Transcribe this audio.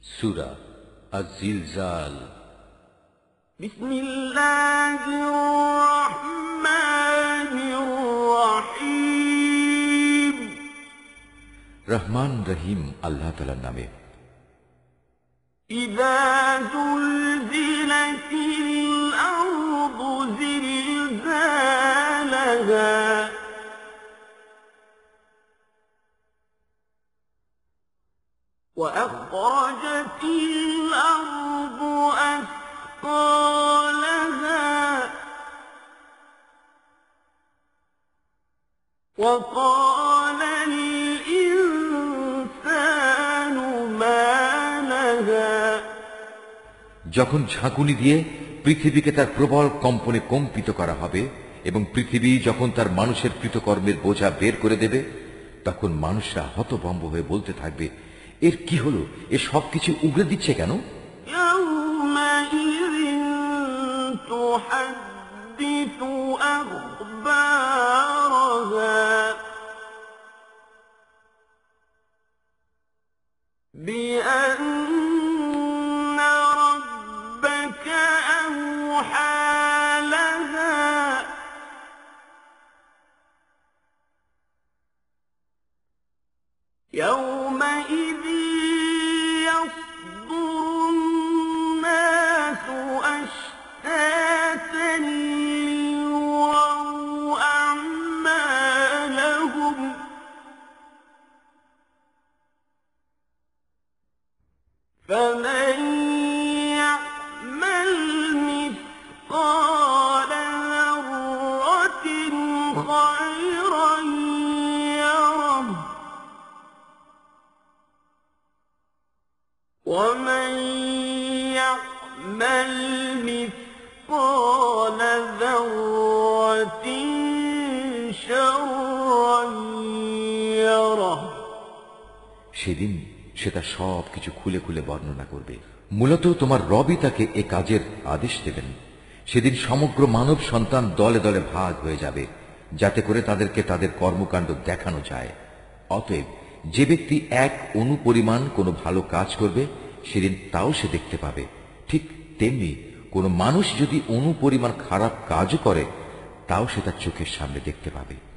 সূরা আয-জিলজাল। বিসমিল্লাহির রহমানির রহিম। রহমান রহিম আল্লাহ তাআলার নামে। ইযা যুলজিলাতিল আরদু জিলজালাহা وأخرجت الأرض أثقالها وقال الإنسان ما لها। যখন ঝাঁকুনি দিয়ে পৃথিবীকে তার প্রবল কম্পনে কম্পিত করা হবে এবং পৃথিবী যখন তার মানুষের কৃতকর্মের বোঝা বের করে দেবে, তখন মানুষরা হতভম্ব হয়ে বলতে থাকবে, এর কি হলো? এ সবকিছু উগরে দিচ্ছে কেন? يومئذ يصدر الناس أشتاتا ليروا أعمالهم فمن يعمل مثقال ذرة خيرا يره ومن يعمل مثقال ذرة شرا يره। সেদিন সে তার সবকিছু খুলে খুলে বর্ণনা করবে। মূলত তোমার রবই তাকে এ কাজের আদেশ দেবেন। সেদিন সমগ্র মানব সন্তান দলে দলে ভাগ হয়ে যাবে, যাতে করে তাদেরকে তাদের কর্মকাণ্ড দেখানো যায়। অতএব যে ব্যক্তি এক অণু পরিমাণ কোনো ভালো কাজ করবে, সেদিন তাও সে দেখতে পাবে। ঠিক তেমনি কোনো মানুষ যদি অণু পরিমাণ খারাপ কাজও করে, তাও সে তার চোখের সামনে দেখতে পাবে।